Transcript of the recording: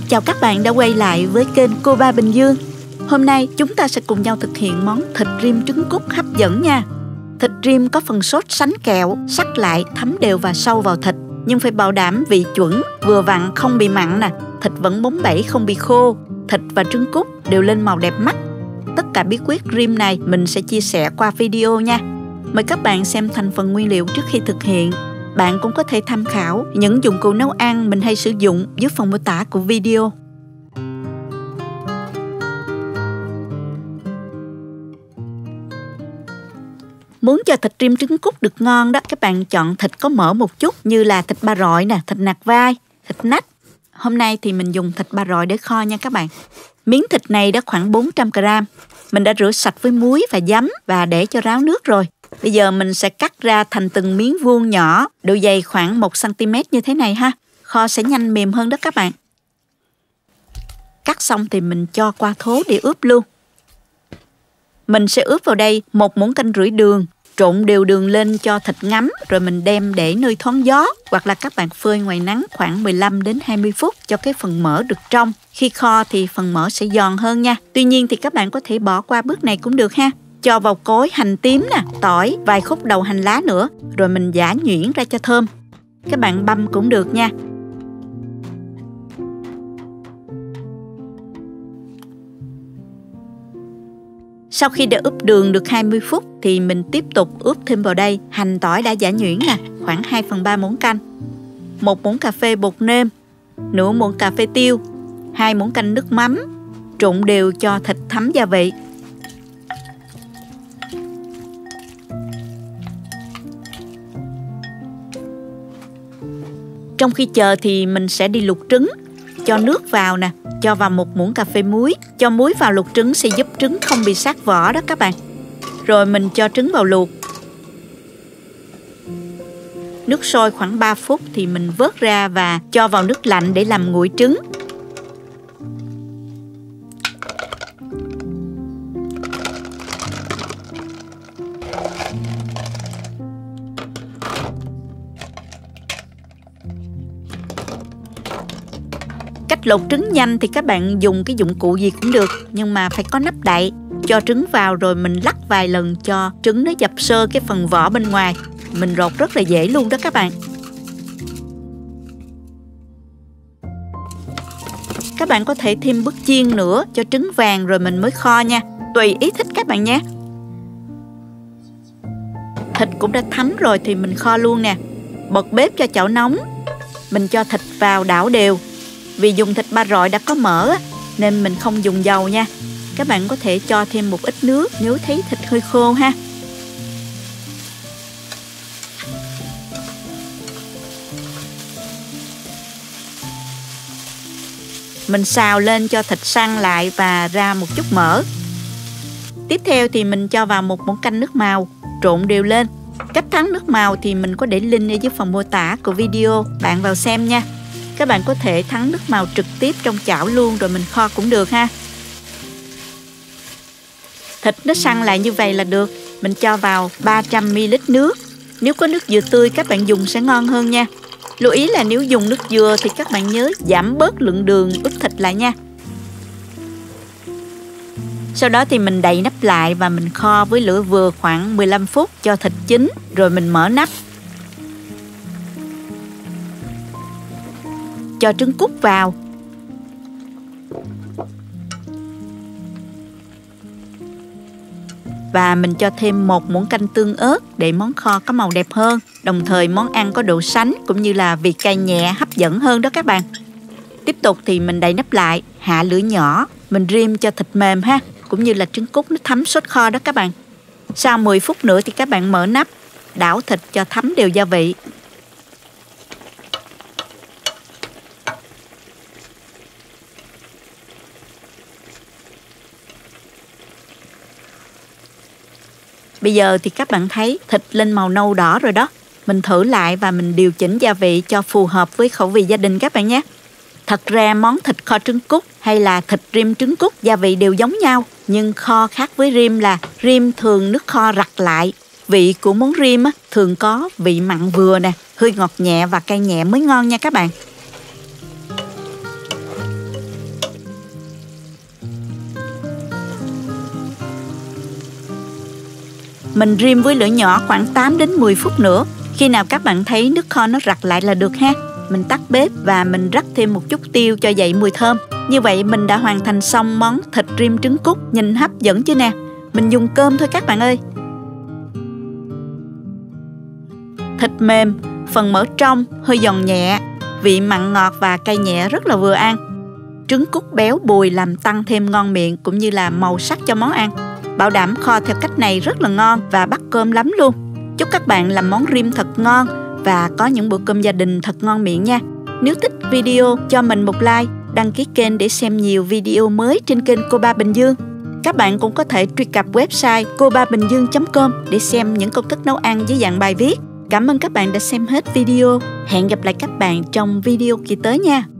Chào các bạn đã quay lại với kênh Cô Ba Bình Dương. Hôm nay chúng ta sẽ cùng nhau thực hiện món thịt rim trứng cút hấp dẫn nha. Thịt rim có phần sốt sánh kẹo, sắc lại, thấm đều và sâu vào thịt. Nhưng phải bảo đảm vị chuẩn, vừa vặn không bị mặn nè. Thịt vẫn bóng bẩy không bị khô. Thịt và trứng cút đều lên màu đẹp mắt. Tất cả bí quyết rim này mình sẽ chia sẻ qua video nha. Mời các bạn xem thành phần nguyên liệu trước khi thực hiện. Bạn cũng có thể tham khảo những dụng cụ nấu ăn mình hay sử dụng dưới phần mô tả của video. Muốn cho thịt rim trứng cút được ngon đó, các bạn chọn thịt có mỡ một chút như là thịt ba rọi nè, thịt nạc vai, thịt nách. Hôm nay thì mình dùng thịt ba rọi để kho nha các bạn. Miếng thịt này đã khoảng 400 g. Mình đã rửa sạch với muối và giấm và để cho ráo nước rồi. Bây giờ mình sẽ cắt ra thành từng miếng vuông nhỏ, độ dày khoảng 1 cm như thế này ha. Kho sẽ nhanh mềm hơn đó các bạn. Cắt xong thì mình cho qua thố để ướp luôn. Mình sẽ ướp vào đây 1,5 muỗng canh đường, trộn đều đường lên cho thịt ngấm, rồi mình đem để nơi thoáng gió, hoặc là các bạn phơi ngoài nắng khoảng 15 đến 20 phút cho cái phần mỡ được trong. Khi kho thì phần mỡ sẽ giòn hơn nha. Tuy nhiên thì các bạn có thể bỏ qua bước này cũng được ha. Cho vào cối hành tím nè, tỏi, vài khúc đầu hành lá nữa, rồi mình giã nhuyễn ra cho thơm. Các bạn băm cũng được nha. Sau khi đã ướp đường được 20 phút thì mình tiếp tục ướp thêm vào đây hành tỏi đã giã nhuyễn nè, khoảng 2/3 muỗng canh, 1 muỗng cà phê bột nêm, nửa muỗng cà phê tiêu, 2 muỗng canh nước mắm, trộn đều cho thịt thấm gia vị. Trong khi chờ thì mình sẽ đi luộc trứng. Cho nước vào nè, cho vào 1 muỗng cà phê muối. Cho muối vào luộc trứng sẽ giúp trứng không bị sát vỏ đó các bạn. Rồi mình cho trứng vào luộc. Nước sôi khoảng 3 phút thì mình vớt ra và cho vào nước lạnh để làm nguội trứng. Cách lột trứng nhanh thì các bạn dùng cái dụng cụ gì cũng được, nhưng mà phải có nắp đậy. Cho trứng vào rồi mình lắc vài lần cho trứng nó dập sơ cái phần vỏ bên ngoài. Mình lột rất là dễ luôn đó các bạn. Các bạn có thể thêm bước chiên nữa cho trứng vàng rồi mình mới kho nha. Tùy ý thích các bạn nhé. Thịt cũng đã thấm rồi thì mình kho luôn nè. Bật bếp cho chảo nóng. Mình cho thịt vào đảo đều. Vì dùng thịt ba rọi đã có mỡ nên mình không dùng dầu nha. Các bạn có thể cho thêm một ít nước nếu thấy thịt hơi khô ha. Mình xào lên cho thịt săn lại và ra một chút mỡ. Tiếp theo thì mình cho vào 1 muỗng canh nước màu, trộn đều lên. Cách thắng nước màu thì mình có để link ở dưới phần mô tả của video, bạn vào xem nha. Các bạn có thể thắng nước màu trực tiếp trong chảo luôn rồi mình kho cũng được ha. Thịt nó săn lại như vậy là được. Mình cho vào 300 ml nước. Nếu có nước dừa tươi các bạn dùng sẽ ngon hơn nha. Lưu ý là nếu dùng nước dừa thì các bạn nhớ giảm bớt lượng đường ướp thịt lại nha. Sau đó thì mình đậy nắp lại và mình kho với lửa vừa khoảng 15 phút cho thịt chín, rồi mình mở nắp. Cho trứng cút vào. Và mình cho thêm 1 muỗng canh tương ớt để món kho có màu đẹp hơn. Đồng thời món ăn có độ sánh cũng như là vị cay nhẹ hấp dẫn hơn đó các bạn. Tiếp tục thì mình đậy nắp lại, hạ lửa nhỏ. Mình rim cho thịt mềm ha, cũng như là trứng cút nó thấm sốt kho đó các bạn. Sau 10 phút nữa thì các bạn mở nắp, đảo thịt cho thấm đều gia vị. Bây giờ thì các bạn thấy thịt lên màu nâu đỏ rồi đó. Mình thử lại và mình điều chỉnh gia vị cho phù hợp với khẩu vị gia đình các bạn nhé. Thật ra món thịt kho trứng cút hay là thịt rim trứng cút gia vị đều giống nhau. Nhưng kho khác với rim là rim thường nước kho rặt lại. vị của món rim thường có vị mặn vừa nè, hơi ngọt nhẹ và cay nhẹ mới ngon nha các bạn. Mình rim với lửa nhỏ khoảng 8 đến 10 phút nữa. Khi nào các bạn thấy nước kho nó rặt lại là được ha. Mình tắt bếp và mình rắc thêm một chút tiêu cho dậy mùi thơm. Như vậy mình đã hoàn thành xong món thịt rim trứng cút. Nhìn hấp dẫn chưa nè. Mình dùng cơm thôi các bạn ơi. Thịt mềm, phần mỡ trong, hơi giòn nhẹ, vị mặn ngọt và cay nhẹ rất là vừa ăn. Trứng cút béo bùi làm tăng thêm ngon miệng cũng như là màu sắc cho món ăn. Bảo đảm kho theo cách này rất là ngon và bắt cơm lắm luôn. Chúc các bạn làm món rim thật ngon và có những bữa cơm gia đình thật ngon miệng nha. Nếu thích video cho mình một like, đăng ký kênh để xem nhiều video mới trên kênh Cô Ba Bình Dương. Các bạn cũng có thể truy cập website cobabình-dương.com để xem những công thức nấu ăn dưới dạng bài viết. Cảm ơn các bạn đã xem hết video. Hẹn gặp lại các bạn trong video kỳ tới nha.